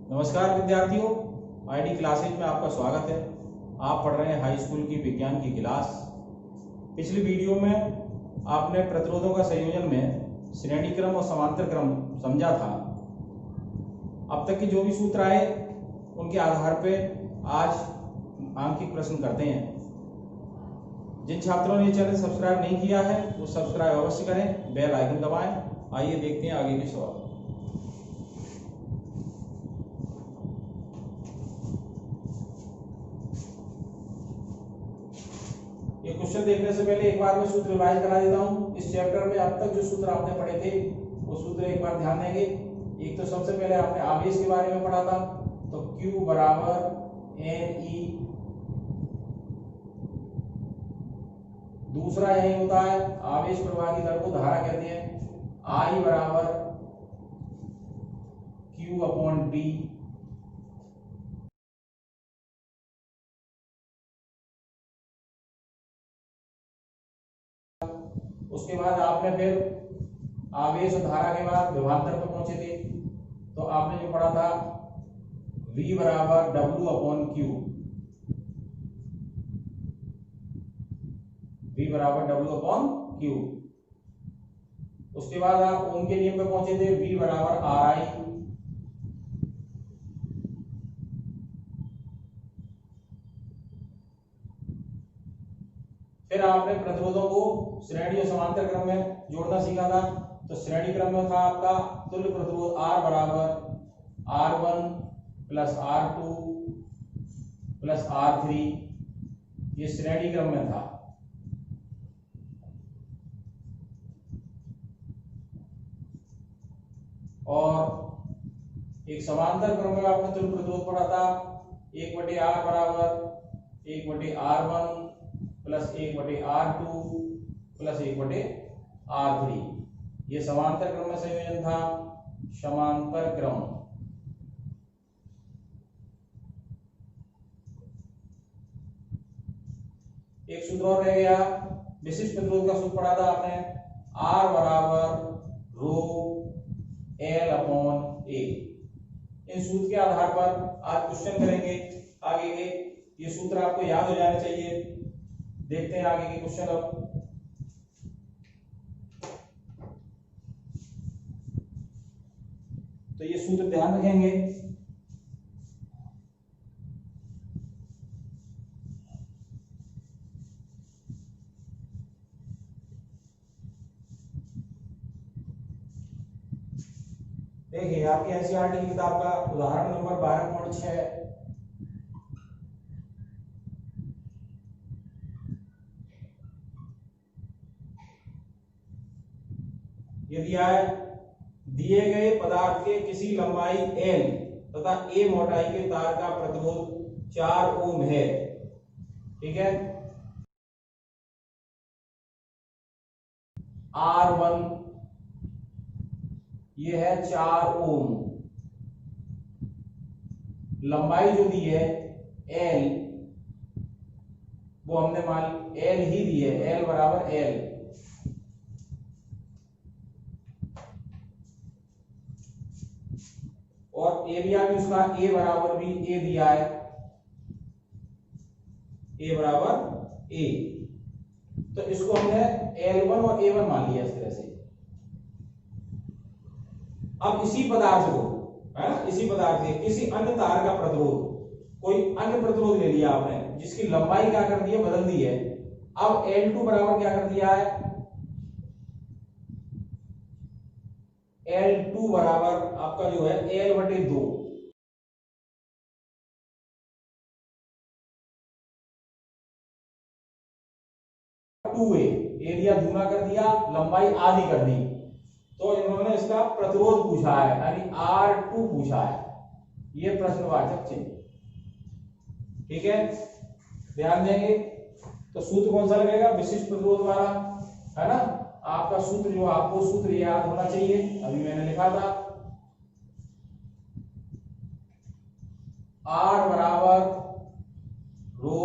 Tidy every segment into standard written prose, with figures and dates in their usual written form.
नमस्कार विद्यार्थियों, ID classes में आपका स्वागत है। आप पढ़ रहे हैं हाई स्कूल की विज्ञान की क्लास। पिछली वीडियो में आपने प्रतिरोधों का संयोजन में श्रेणी क्रम और समांतर क्रम समझा था। अब तक के जो भी सूत्र आए उनके आधार पे आज आंकिक प्रश्न करते हैं। जिन छात्रों ने चैनल सब्सक्राइब नहीं किया है वो सब्सक्राइब अवश्य करें, बेल आइकन दबाएं। आइए देखते हैं आगे के सवाल। ये क्वेश्चन देखने से पहले एक बार मैं सूत्र रिवाइज करा देता हूँ। इस चैप्टर में अब तक जो सूत्र आपने पढ़े थे वो सूत्र एक बार ध्यान देंगे। एक तो सबसे पहले आपने आवेश के बारे में पढ़ा था, तो Q बराबर NE। दूसरा यही होता है, आवेश प्रवाह की दर को धारा कहते हैं। I बराबर Q अपॉन D। उसके बाद आपने फिर आवेश और धारा के बाद विभवांतर पर पहुंचे थे, तो आपने जो पढ़ा था V बराबर W अपॉन Q। V बराबर W अपॉन Q। उसके बाद आप ओम के नियम पे पहुंचे थे, V बराबर RI। फिर आपने प्रतिरोधों को श्रेणी और समांतर क्रम में जोड़ना सीखा था। तो श्रेणी क्रम में था आपका तुल्य प्रतिरोध R बराबर R1 plus R2 plus R3। ये श्रेणी क्रम में था। और एक समांतर क्रम में आपने तुल्य प्रतिरोध पढ़ा था, 1/R बराबर 1/R1 plus 1/R2 plus 1/R3। ये समांतर क्रम में संयोजन था, समांतर क्रम। एक सूत्र और रह गया, विशिष्ट प्रतिरोध का सूत्र पढ़ा था आपने, R बराबर रो L अपॉन A। इन सूत्र के आधार पर आज क्वेश्चन करेंगे आगे के। ये सूत्र आपको याद हो जाने चाहिए। देखते हैं आगे के क्वेश्चन। अब तो ये सूत्र ध्यान रखेंगे। देखिए आपकी एनसीईआरटी की किताब का उदाहरण नंबर 12.6। यदि आए दिए गए पदार्थ के किसी लंबाई L तथा A मोटाई के तार का प्रतिरोध 4 ओम है, ठीक है। R1 ये है 4 ओम। लंबाई जो दी है L, वो हमने मान L ही दी है, L बराबर L। और एरिया भी उसका A बराबर भी A दिया है, A बराबर A। तो इसको हमने L1 और A1 मान लिया इस तरह से। अब इसी पदार्थ को, है ना, इसी पदार्थ के किसी अन्य तार का प्रतिरोध, कोई अन्य प्रतिरोध ले लिया आपने जिसकी लंबाई क्या कर दी है, बदल दी है। अब L2 बराबर क्या कर दिया है, L2 बराबर आपका जो है L/2। एरिया दूना कर दिया, लंबाई आधी कर दी, तो इन्होंने इसका प्रतिरोध पूछा है, यानी R2 पूछा है। ये प्रश्नवाचक चिन्ह, ठीक है, ध्यान देंगे। तो सूत्र कौन सा लगेगा, विशिष्ट प्रतिरोध वाला, है ना। आपका सूत्र जो आपको सूत्र याद होना चाहिए, अभी मैंने लिखा था, R बराबर रो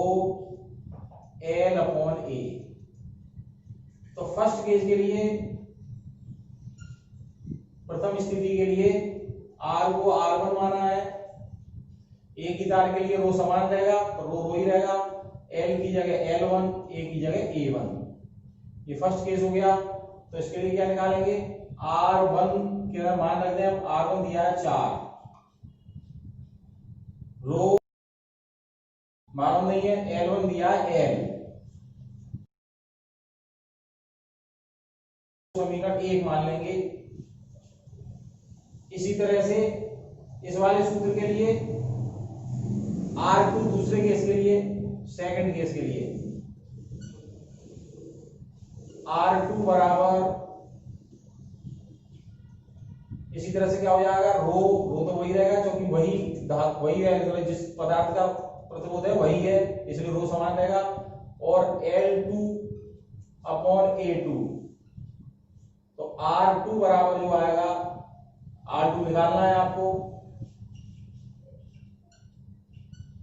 L अपॉन A। तो फर्स्ट केस के लिए, प्रथम स्थिति के लिए R को R1 माना है एक ही तार के लिए रो समान रहेगा तो रो ही रहेगा, एल की जगह L1, ए की जगह A1। ये फर्स्ट केस हो गया। तो इसके लिए क्या निकालेंगे, R1 के मान रखते हैं, R1 दिया है 4, रो मालूम नहीं है, L1 दिया है L, समीकरण 1 मान लेंगे। इसी तरह से इस वाले सूत्र के लिए R2 दूसरे केस के लिए, सेकंड केस के लिए R2 बराबर, इसी तरह से क्या हो जाएगा, रो तो वही रहेगा क्योंकि वही है, जिस पदार्थ का प्रतिरोध है वही है, इसलिए रो समान रहेगा। और L2 अपॉन A2, तो R2 बराबर जो आएगा, R2 निकालना है आपको,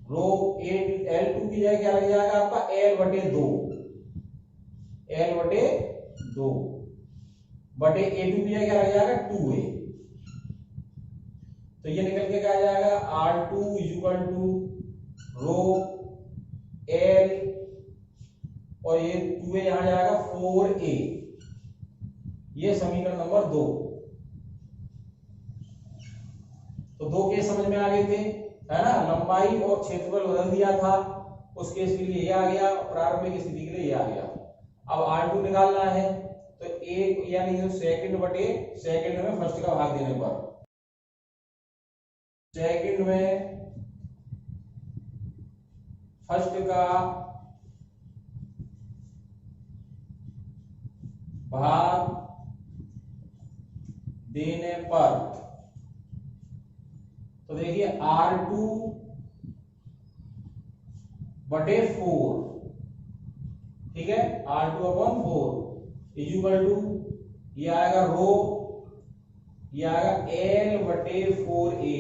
रो L2 की जगह क्या लग जाएगा आपका, L/2 बटे A2 की जगह क्या लग जाएगा, 2A। तो ये निकल के क्या आ जाएगा, R2 equal to row L, और ये 2A यहां जाएगा 4A। ये समीकरण नंबर 2। तो दो केस समझ में आ गए थे, है ना, लंबाई और क्षेत्रफल बदल दिया था, उस केस के लिए ये आ गया, प्रारंभिक स्थिति के लिए ये आ गया। अब R2 निकालना है, तो एक यानी सेकंड बटे सेकंड में फर्स्ट का भाग देने पर, सेकंड में फर्स्ट का भाग देने पर, तो देखिए R2 बटे 4, ठीक है, R2 अपॉन 4 इक्वल टू, ये आएगा रो, ये आएगा L/4A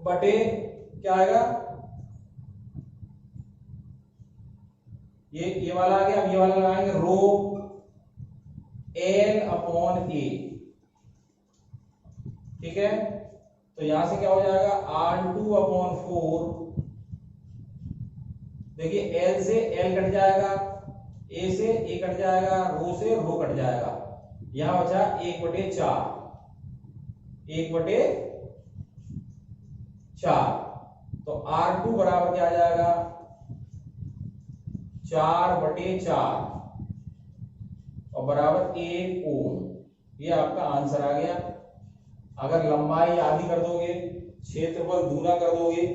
बटे क्या आएगा, ये वाला आ गया। अब ये वाला लगाएंगे, रो L/A, ठीक है। तो यहां से क्या हो जाएगा, R2 अपॉन 4, देखिए L से L कट जाएगा, A से A कट जाएगा, रो से रो कट जाएगा, यहां बचा 1/4, 1/4। तो R2 बराबर क्या आ जाएगा, 4/4 और बराबर 1 ओम। ये आपका आंसर आ गया। अगर लंबाई आधी कर दोगे, क्षेत्रफल दूना कर दोगे,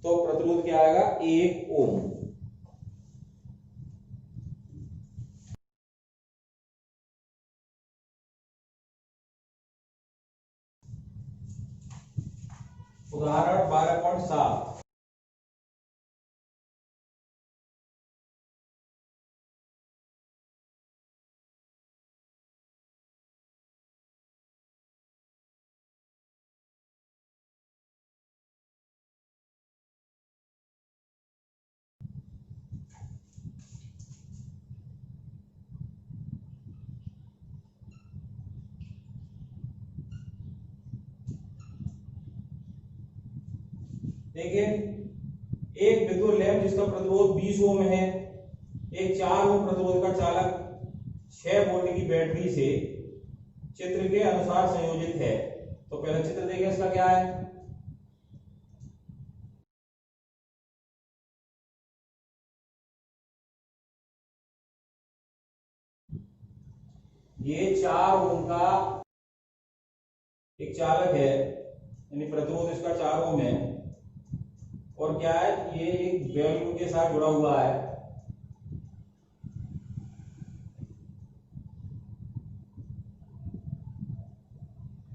तो प्रतिरोध क्या आएगा, 1 ओम। उदाहरण 12.7, देखिए एक विद्युत लैंप जिसका प्रतिरोध 20 ओम है, एक 4 ओम प्रतिरोध का चालक 6 वोल्ट की बैटरी से चित्र के अनुसार संयोजित है। तो पहला चित्र देखिए, इसका क्या है, ये 4 ओम का एक चालक है, यानी प्रतिरोध इसका 4 ओम है, और क्या है, ये एक बल्ब के साथ जुड़ा हुआ है।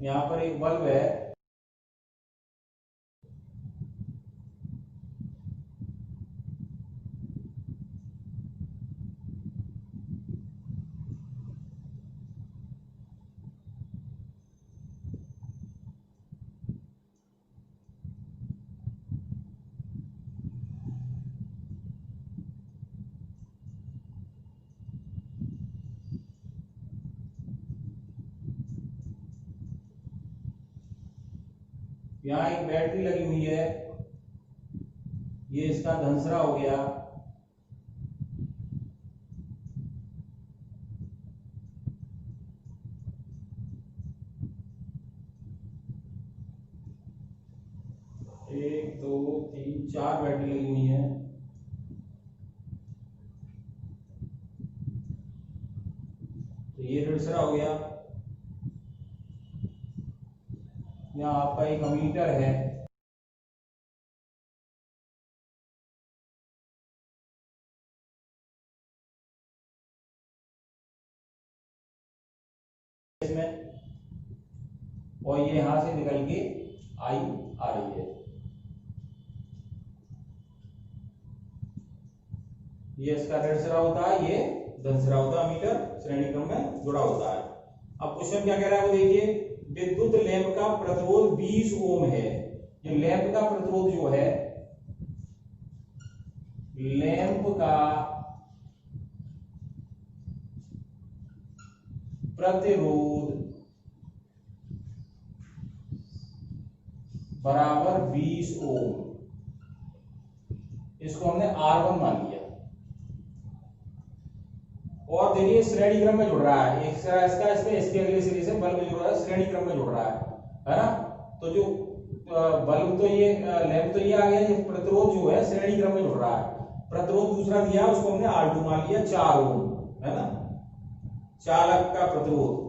यहां पर एक बल्ब है, यहाँ एक बैटरी लगी हुई है, ये इसका धनसरा हो गया। एक दो तीन चार बैटरी लगी हुई है। तो ये धनसरा हो गया। यहाँ आपका एक अमीटर है, इसमें, और ये यहां से निकल के आई आ रही है। ये इसका धनसरा होता है, ये धनसरा होता है, अमीटर श्रेणी क्रम में जुड़ा होता है। अब क्वेश्चन क्या कह रहा है वो देखिए, विद्युत लैंप का प्रतिरोध 20 ओम है। ये लैंप का प्रतिरोध जो है, लैंप का प्रतिरोध बराबर 20 ओम, इसको हमने R1 मान लिया। और देखिए श्रेणी क्रम में जुड़ रहा है, एक सिरा इसका इसके अगले सिरे से बल्ब जुड़ रहा है, श्रेणी क्रम में जुड़ रहा है ना। तो जो बल्ब तो ये लैंप तो ये आ गया, ये प्रतिरोध जो है श्रेणी क्रम में जुड़ रहा है। प्रतिरोध दूसरा दिया, उसको हमने R2 मान लिया, 4 ओम है ना, चालक का प्रतिरोध।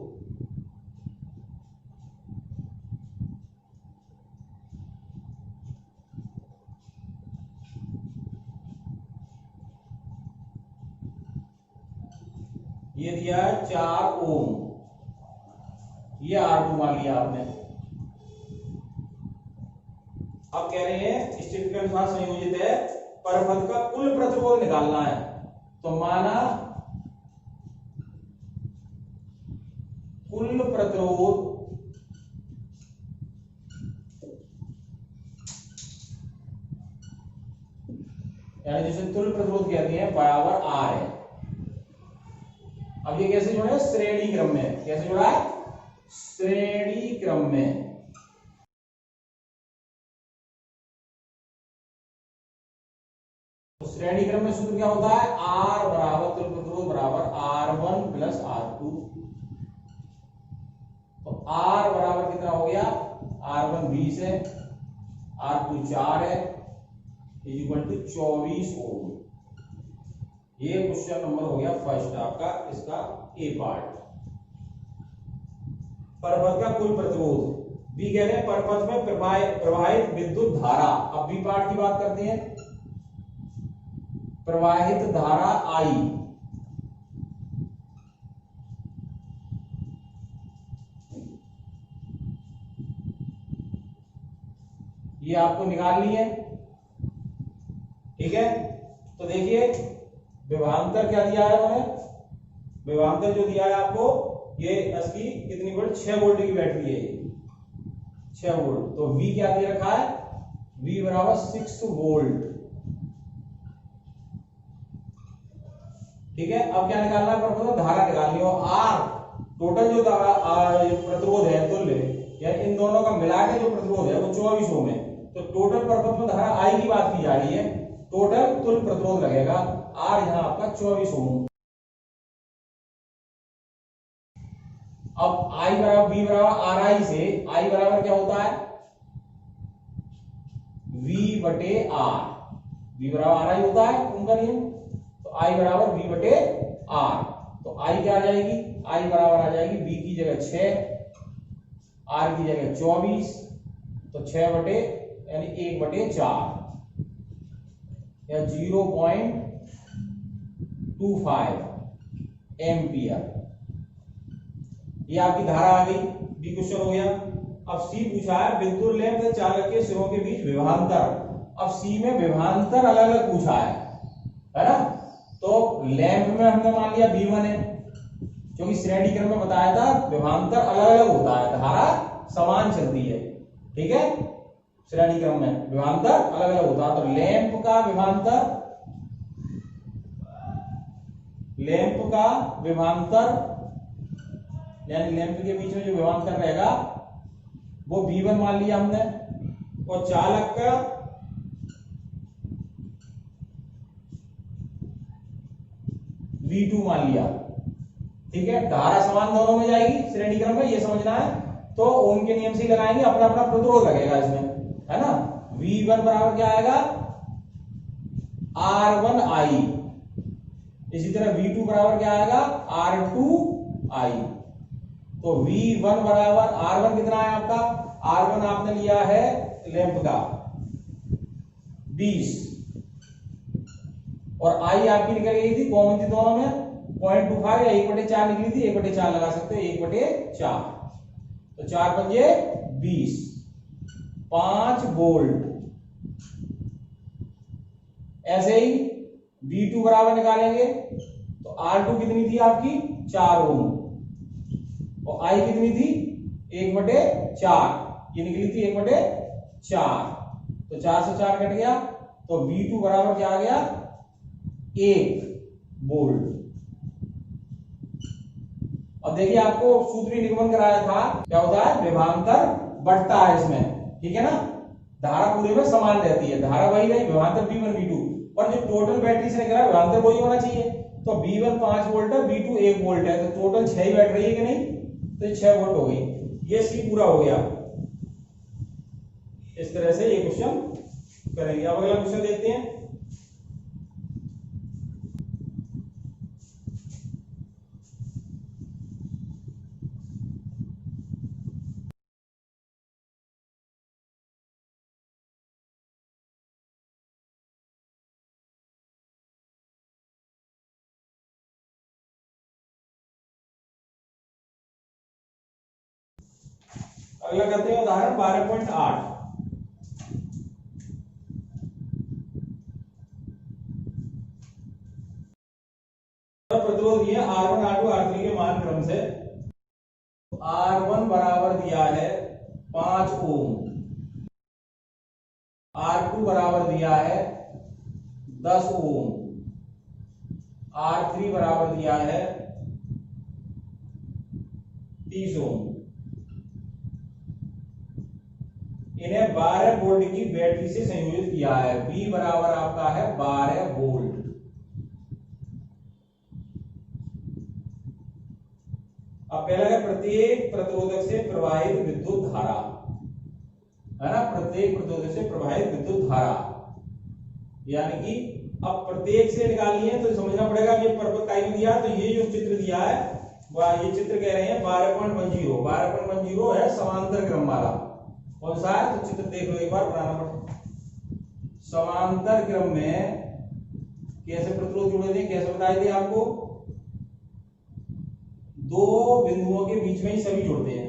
ये दिया है 4 ओम, ये R2 मान लिया आपने। अब कह रहे हैं स्थिति के अनुसार संयोजित है, परपथ का कुल प्रतिरोध निकालना है। तो माना कुल प्रतिरोध यानी जिसे तुल्य प्रतिरोध कहते हैं बराबर R है। अब ये कैसे जुड़ा है, श्रेणी क्रम में। कैसे जुड़ा है, श्रेणी क्रम में। तो श्रेणी क्रम में सूत्र क्या होता है, R बराबर तुल्य प्रतिरोध बराबर R1 प्लस R2। तो R बराबर कितना हो गया, R1 20 है, R2 4 है, इक्वल टू 24 ओम। ये क्वेश्चन नंबर हो गया फर्स्ट आपका, इसका ए पार्ट। परपथ का कुल प्रतिरोध। बी कह रहे हैं परपथ में प्रवाहित विद्युत धारा। अब बी पार्ट की बात करते हैं, प्रवाहित धारा आई ये आपको निकालनी है, ठीक है। तो देखिए विभवांतर क्या दिया है उन्होंने, विभवांतर जो दिया है आपको, ये इसकी कितनी वोल्ट, 6 वोल्ट की बैटरी है, 6 वोल्ट। तो V क्या दे रखा है, V बराबर 6 वोल्ट, ठीक है। अब क्या निकालना है, पर धारा निकालनी हो। R टोटल जो प्रतिरोध है तुल्य, या इन दोनों का मिला के जो प्रतिरोध है वो 24 ओम है। तो टोटल परपथ में धारा I की बात की जा रही है, टोटल तुल्य प्रतिरोध लगेगा R यहां आपका 24 ओम। अब I बराबर V बराबर RI से I बराबर क्या होता है, V बटे R। V बराबर RI होता है उनका नियम। तो I बराबर V बटे R। तो I क्या आ जाएगी, I बराबर आ जाएगी V की जगह 6, R की जगह 24। तो 6 बटे यानी 1 बटे 4 या 0.25 एम्पियर। ये आपकी धारा आ गई, बी क्वेश्चन हो गया। अब सी पूछा है विद्युत लैंप से चालक के सिरों के बीच विभवांतर। अब सी में विभवांतर अलग अलग पूछा है ना। तो लैंप में हमने मान लिया V1 है, क्योंकि श्रेणी क्रम में बताया था विभवांतर अलग अलग होता है, धारा समान चलती है, ठीक है। श्रेणी क्रम में विभवांतर अलग अलग होता है। तो लैंप का विभवांतर यानी लैंप के बीच में जो विभवांतर रहेगा वो V1 मान लिया हमने, और चालक का V2 मान लिया। ठीक है, धारा समान दोनों में जाएगी श्रेणी क्रम में, ये समझना है। तो ओम के नियम से ही लगाएंगे, अपना अपना प्रतिरोध लगेगा इसमें, है ना। V1 बराबर क्या आएगा, R1I। इसी तरह V2 बराबर क्या आएगा, R2I। तो V1 बराबर R1 कितना है आपका, R1 आपने लिया है लैंप का 20, और I आपकी निकल गई थी, कॉमन थी दोनों में 0.25 या 1/4 निकली थी, 1/4 लगा सकते हो, 1/4। तो 4 पंजे 20, 5 वोल्ट। ऐसे ही V2 बराबर निकालेंगे तो R2 कितनी थी आपकी, 4 ओम, और I कितनी थी, 1/4, ये निकली थी 1/4। तो 4 से 4 कट गया, तो V2 बराबर क्या आ गया, 1 वोल्ट। अब देखिए, आपको सूत्र ही निगमन कराया था, क्या होता है, विभवांतर बढ़ता है इसमें, ठीक है ना। धारा पूरे में समान रहती है, धारा वही रही, विभवांतर V1 V2, पर जो टोटल बैटरी से निकला विभवांतर वही होना चाहिए। तो V1 5 वोल्ट है, V2 1 वोल्ट है, तो टोटल 6 ही बैटरी है कि नहीं, तो 6 वोल्ट हो गई। ये सी पूरा हो गया। इस तरह से ये क्वेश्चन करेंगे। अब अगला क्वेश्चन देखते हैं। अगला करते हैं उदाहरण 12.8। प्रतिरोध दिए R1 R2 R3 के मान क्रम से। R1 बराबर दिया है 5 ओम, R2 बराबर दिया है 10 ओम, R3 बराबर दिया है 30 ओम। इन्हें 12 वोल्ट की बैटरी से संयोजित किया है। V बराबर आपका है 12 वोल्ट। अब पहला है प्रत्येक प्रतिरोधक से प्रवाहित विद्युत धारा, है ना, प्रत्येक प्रतिरोधक से प्रवाहित विद्युत धारा, यानी कि अब प्रत्येक से निकालनी है तो समझना पड़ेगा। ये पर्वत का ही दिया, तो ये जो चित्र दिया है ये चित्र कह रहे हैं 12.10। 12.10 है समांतर क्रम वाला। कौन सा है, तो चित्र देख लो एक बार, बनाना पड़ेगा। समांतर क्रम में कैसे प्रतिरोध जुड़े थे, कैसे बताए थे आपको, दो बिंदुओं के बीच में ही सभी जुड़ते हैं।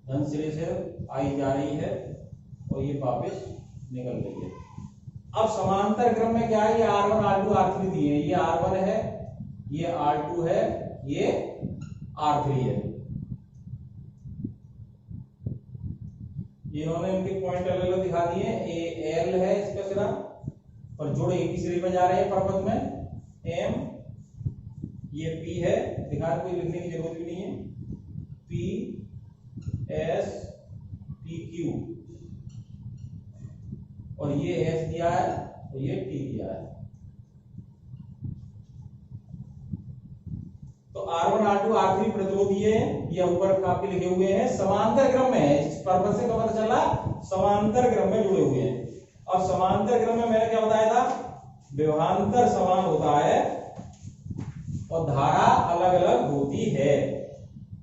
धन सिरे से आई जा रही है और ये वापस निकल रही है। अब समांतर क्रम में क्या है, ये R1 R2 R3 दिए हैं, ये R1 है, ये R2 है, ये R3 है। इन्होंने इनके पॉइंट अलग अलग दिखा दिए हैं। ए एल है इसका सिरा, और जोड़ एक ही सिरे में जा रहे हैं पर्वत में। एम, ये पी है, दिखा, कोई लिखने की जरूरत भी नहीं है। पी एस पी क्यू, और ये एस दिया है और ये टी दिया है। तो R1 R2 R3 प्रतिरोध ये ऊपर आपके लिखे हुए हैं, समांतर क्रम में है। इस पर्पज से क्या पता चला, समांतर क्रम में जुड़े हुए हैं। अब समांतर क्रम में मैंने क्या बताया था, विभवांतर समान होता है और धारा अलग अलग होती है।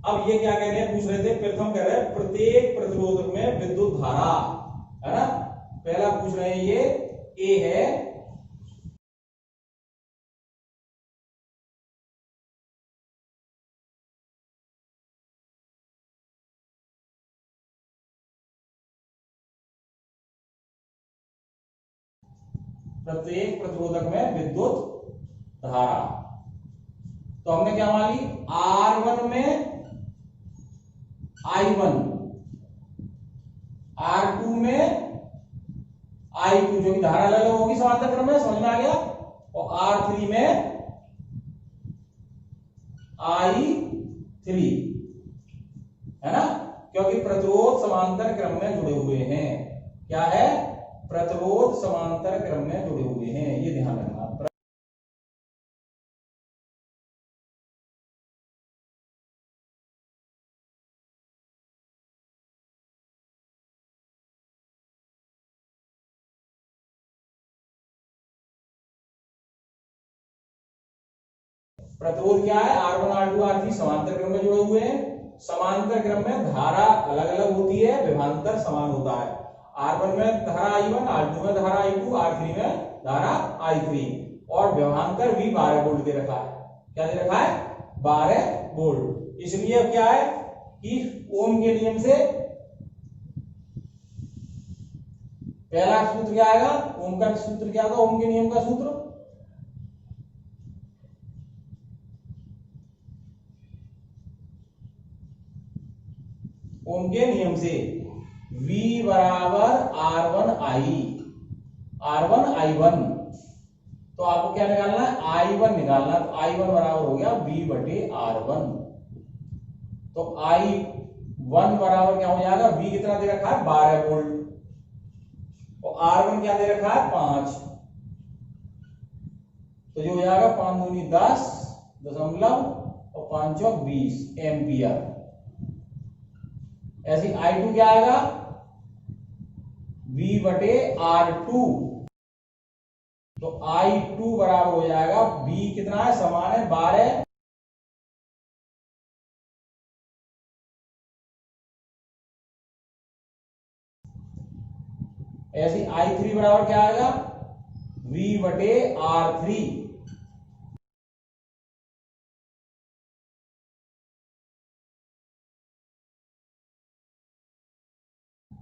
अब ये क्या कह रहे हैं, पूछ रहे थे, प्रथम कह रहे हैं प्रत्येक प्रतिरोधक में विद्युत धारा, है ना। पहला पूछ रहे हैं ये ए है, प्रत्येक प्रतिरोधक में विद्युत धारा। तो हमने क्या मान ली, R1 में I1, R2 में I2, जो कि धारा अलग अलग होगी समांतर क्रम में, समझ में आ गया, और R3 में I3, है ना, क्योंकि प्रतिरोध समांतर क्रम में जुड़े हुए हैं। क्या है, प्रतिरोध समांतर क्रम में जुड़े हुए हैं, ये ध्यान रखना। प्रतिरोध क्या है, R1 R2 R3 समांतर क्रम में जुड़े हुए हैं। समांतर क्रम में धारा अलग अलग होती है, विभवांतर समान होता है। R1 में धारा I1, R2 में धारा I2, R3 में धारा I3, और विभवांतर भी 12 वोल्ट दे रखा है। क्या दे रखा है, 12 वोल्ट। इसलिए अब क्या है कि ओम के नियम से पहला सूत्र क्या आएगा, ओम का सूत्र क्या था, ओम के नियम का सूत्र, ओम के नियम से V बराबर R1 I1। तो आपको क्या निकालना है, I1 निकालना। तो I1 बराबर हो गया V बटे R1। तो I1 बराबर क्या हो जाएगा, V कितना दे रखा है, 12 वोल्ट, और R1 क्या दे रखा है, 5। तो जो हो जाएगा 5 दूनी 10 दशमलव और 5 चौक 20 एम्पियर। ऐसे I2 क्या आएगा, V बटे R2। तो I2 बराबर हो जाएगा, V कितना है, समान है 12, ऐसे I3 बराबर क्या आएगा, V बटे R3।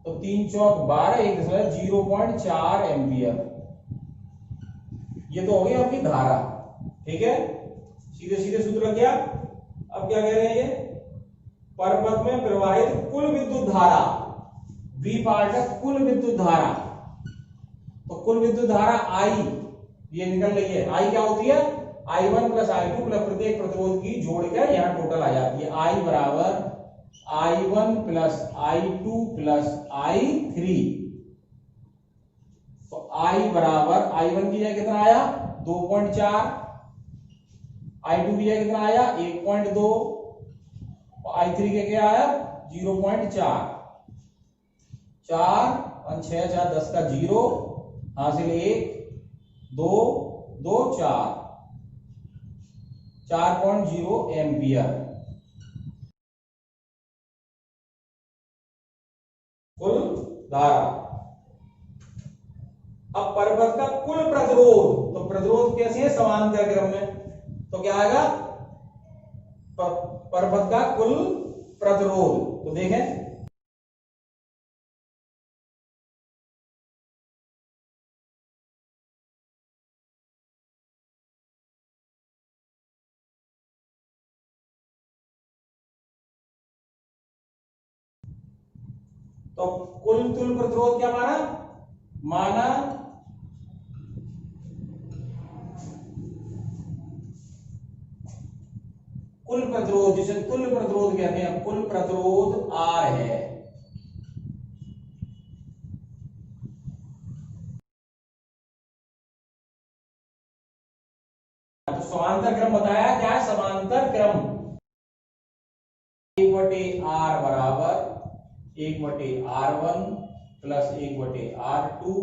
तो 3 चौक 12, 1.04 एम्पियर। ये तो हो गई आपकी धारा, ठीक है, सीधे सीधे सूत्र लग गया। अब क्या कह रहे हैं, ये परिपथ में प्रवाहित कुल विद्युत धारा, बी पार्ट है कुल विद्युत धारा। तो कुल विद्युत धारा I ये निकल रही है, I क्या होती है, I1 प्लस I2 प्लस प्रत्येक प्रतिरोध की जोड़ के यहाँ टोटल आ जाती है। I बराबर I1 plus I2 plus I3। तो I बराबर I1 की जगह कितना आया, 2.4, I2 की जगह कितना आया, 1.2, और I3 के क्या आया, 0.4। 4 और 6 4 10 का 0, हासिल 1 2 2 4, 4.0 एम्पियर कुल धारा। अब परिपथ का कुल प्रतिरोध, तो प्रतिरोध कैसे है, समांतर क्रम में, तो क्या आएगा, परिपथ का कुल प्रतिरोध। तो देखें, तो कुल तुल प्रतिरोध क्या माना, माना कुल प्रतिरोध, जिसे तुल्य प्रतिरोध कहते हैं, कुल प्रतिरोध R है। जो समांतर क्रम बताया क्या है, समांतर क्रम 1/r बराबर 1/r1 plus 1/r2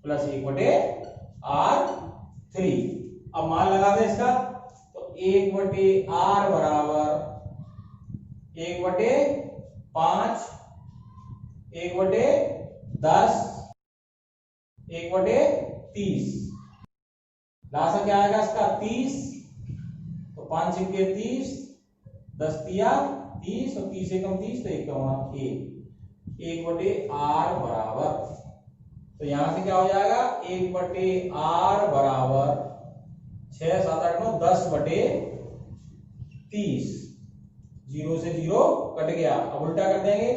plus 1/r3। अब मान लगा दे इसका, तो 1/r बराबर 1/5 1/10 1/30। लासा क्या आएगा इसका 30, तो 5 सिक्के 30, 10 तिया 30 और 30 एकम 30, तो 1 होना 1/r बराबर, तो यहां से क्या हो जाएगा 1/r बराबर 6 7 8 9 10/30। 0 से 0 कट गया, अब उल्टा कर देंगे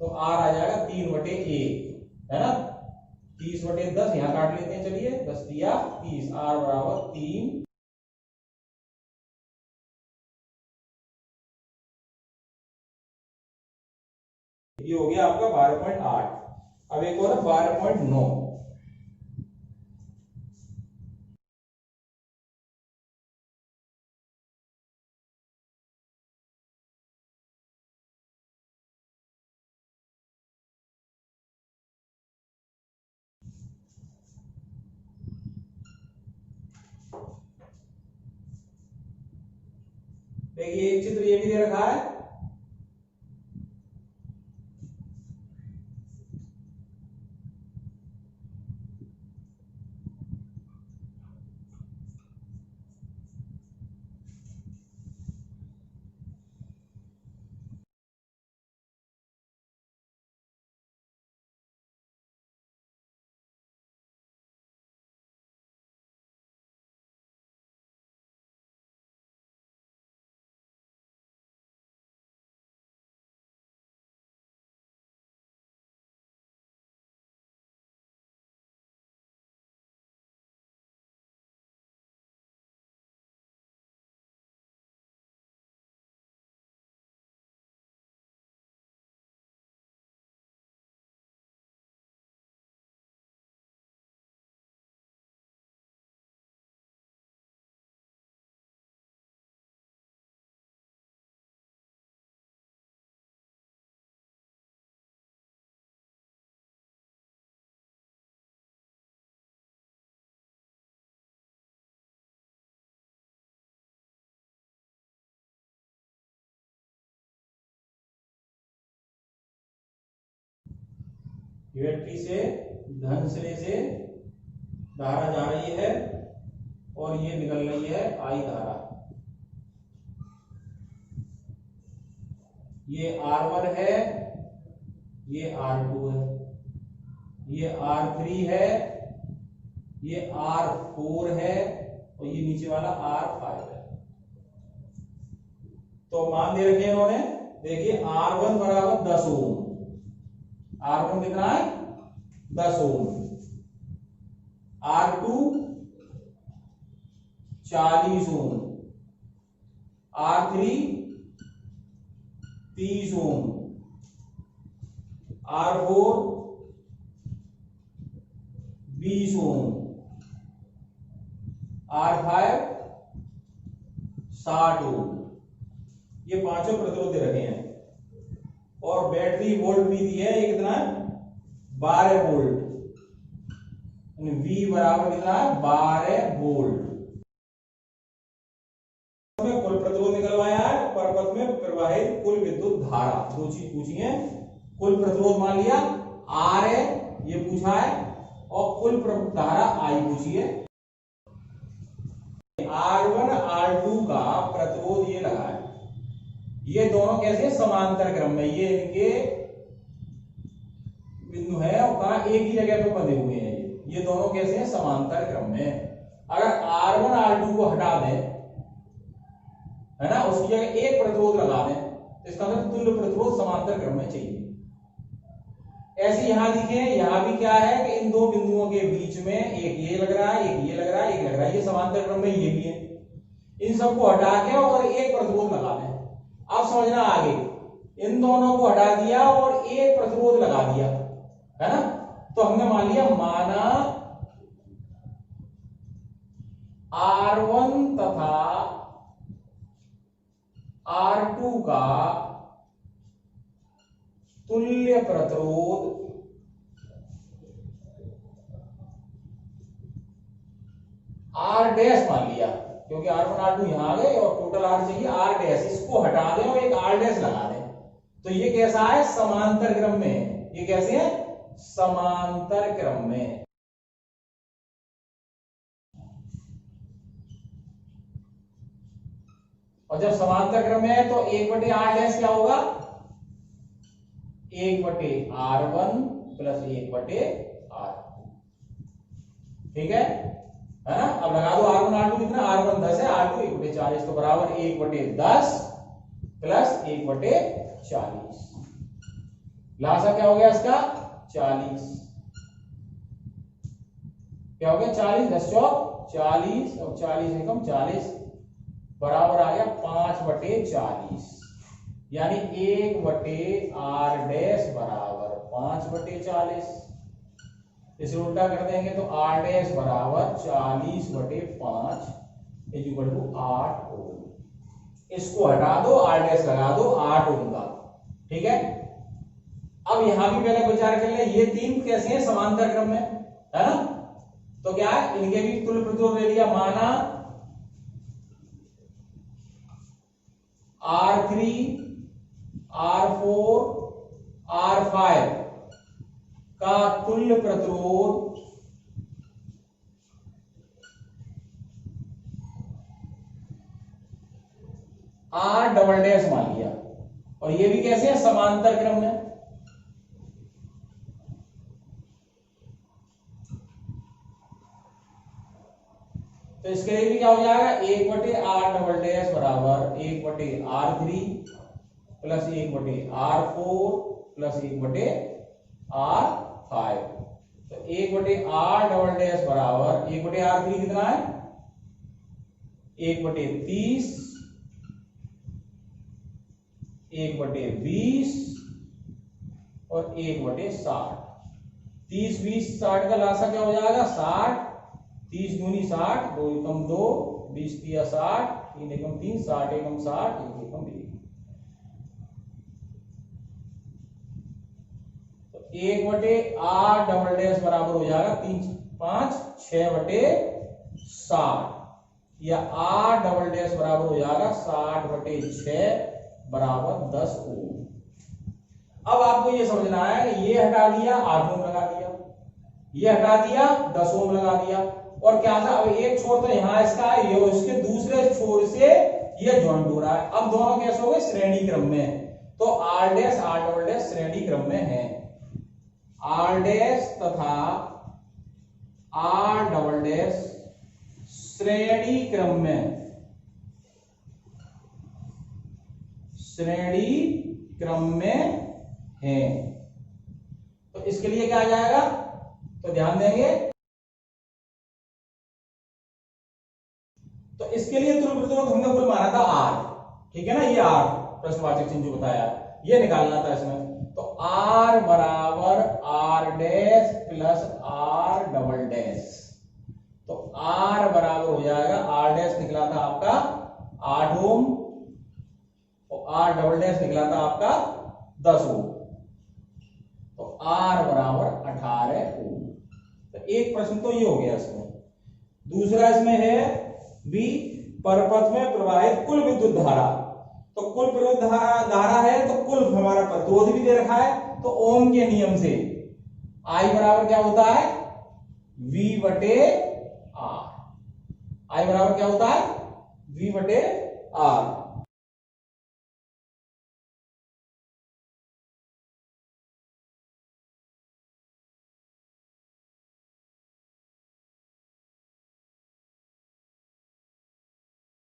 तो r आ जाएगा 3/1, है ना। 30/10 यहां काट लेते हैं, चलिए 10 तिया 30, r बराबर 3। ये हो गया आपका 12.8। अब एक और 12.9। देखिए एक चित्र ये भी दे रखा है, बैटरी से धन सिरे से धारा जा रही है और ये निकल रही है आई धारा। ये R1 है, ये R2 है, ये R3 है, ये R4 है और ये नीचे वाला R5 है। तो मान दे रखे इन्होंने, देखिए R1 बराबर 10 ओम, R1 कितना है 10 ओम, R2 40 ओम, R3 30 ओम, R4 20 ओम, R5 60 ओम। ये पांचों प्रतिरोध दे रखे हैं और बैटरी वोल्ट भी दी है, ये कितना है 12 वोल्ट, V बराबर कितना है 12 वोल्ट। कुल प्रतिरोध निकलवाया है, परपथ में प्रवाहित कुल विद्युत धारा, दो चीज पूछी है। कुल प्रतिरोध मान लिया R है, ये पूछा है, और कुल धारा I पूछी है। R1 R2 का प्रतिरोध ये लगा है, ये दोनों कैसे समांतर क्रम में, ये इनके बिंदु है और कहा एक ही जगह पे बंधे हुए हैं, ये दोनों कैसे हैं समांतर क्रम में। अगर R1 R2 को हटा दें, है ना, उसकी जगह एक प्रतिरोध लगा दें, तो इसका मतलब तुल्य प्रतिरोध समांतर क्रम में चाहिए। ऐसे यहां दिखे, यहां भी क्या है कि इन दो बिंदुओं के बीच में एक ये लग रहा है, एक ये लग रहा है, एक लग रहा है, ये समांतर क्रम में ये भी है। इन सबको हटा के और एक प्रतिरोध लगा दें। अब समझना आगे, इन दोनों को हटा दिया और एक प्रतिरोध लगा दिया, है ना, तो हमने मान लिया माना R1 तथा R2 का तुल्य प्रतिरोध R डैश मान लिया, क्योंकि R1 R2 यहां आ गए और टोटल R चाहिए R डैश, इसको हटा दें और एक R डैश लगा दें। तो ये कैसा है? समांतर क्रम में है। ये कैसे है? समांतर क्रम में। और जब समांतर क्रम में है तो 1/R डैश क्या होगा? 1/R1 plus 1/R2। ठीक है ना? अब लगा दो R1 R2 कितना? R1 10 है, R2 1/40, तो बराबर 1/10 प्लस 1/40। लासा क्या हो गया इसका? 40। क्या हो गया? 40 10 चौक 40 और 40 एकम 40 बराबर आ गया 5/40, यानी 1/R डैश बराबर 5/40। इसे उल्टा कर देंगे तो R डैश बराबर 40/5 इज इक्वल टू 8 ओम। इसको हटा दो, R डैश लगा दो 8 ओम का। ठीक है, अब यहां भी पहले विचार कर ले, ये तीन कैसे हैं? समांतर क्रम में, है ना? तो क्या है? इनके भी तुल्य प्रतिरोध ले लिया, माना R3 R4 R5 का तुल्य प्रतिरोध R डबल डैश मान लिया, और ये भी कैसे है? समांतर क्रम में। तो इसके लिए भी क्या हो जाएगा? 1/R डबल डैश बराबर 1/R3 plus 1/R4 plus 1/R5। तो 1/R डबल डैश बराबर 1/R3 कितना है? 1/30, 1/20 और 1/60। 30 20 60 का लासा क्या हो जाएगा? 60। 30 दूनी 60, 2 एकम 2, 20 तिया 60, 3 एकम 3, 60 एकम 60, 1 एकम 1। तो 1/R डबल डैश बराबर हो जाएगा 3 5 6/60, या R डबल डैश बराबर हो जाएगा 60/6 बराबर 10 ओम। अब आपको ये समझना है, ये हटा दिया 8 ओम लगा दिया, ये हटा दिया 10 ओम लगा दिया, और क्या था? अब एक छोर तो यहां इसका है, ये इसके दूसरे छोर से ये जॉइंट हो रहा है। अब दोनों कैसे हो गए? श्रेणी क्रम में। तो R dash R double dash श्रेणी क्रम में है। R डैश तथा R डबल डैश श्रेणी क्रम में, श्रेणी क्रम में है। तो इसके लिए क्या आ जाएगा? तो ध्यान देंगे, तो इसके लिए तुल्य प्रतिरोध हमने कुल माना था R। ठीक है ना? ये R प्रश्नवाचक चिन्ह जो बताया, ये निकालना था इसमें। तो R बराबर R dash plus R double dash. तो R बराबर हो जाएगा, R डैश निकला था आपका 8 ओम और R डबल डैश निकला था आपका 10 ओम। तो R बराबर 18 ओम। तो एक प्रश्न तो ये हो गया इसमें। दूसरा इसमें है बी, परपथ में प्रवाहित कुल विद्युत धारा। तो कुल विद्युत धारा है तो कुल हमारा प्रतिरोध भी दे रखा है, तो ओम के नियम से I बराबर क्या होता है? V/R। I बराबर क्या होता है? V/R।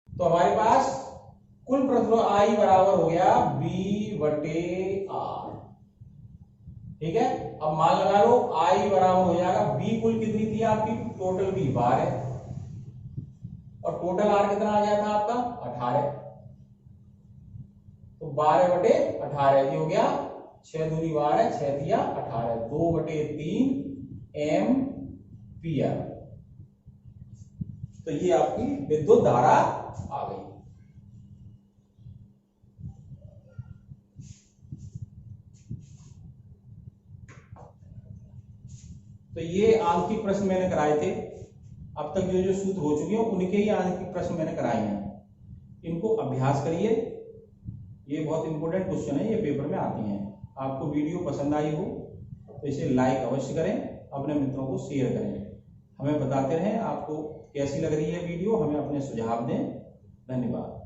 तो हमारे पास कुल प्रतिरोध I बराबर हो गया V/R। ठीक है, अब मान लगा लो I बराबर हो जाएगा, B कुल कितनी थी आपकी? टोटल B 12, और टोटल R कितना आ गया था आपका? 18। तो 12/18 ये हो गया, 6 दूनी 12, 6 दिया 18, 2/3 एम्पियर। तो ये आपकी विद्युत धारा आ गई। तो ये आंकिक प्रश्न मैंने कराए थे। अब तक जो जो सूत्र हो चुके हैं उनके ही आंकिक प्रश्न मैंने कराए हैं। इनको अभ्यास करिए, ये बहुत इंपॉर्टेंट क्वेश्चन है, ये पेपर में आती हैं। आपको वीडियो पसंद आई हो तो इसे लाइक अवश्य करें, अपने मित्रों को शेयर करें, हमें बताते रहें आपको कैसी लग रही है वीडियो, हमें अपने सुझाव दें। धन्यवाद।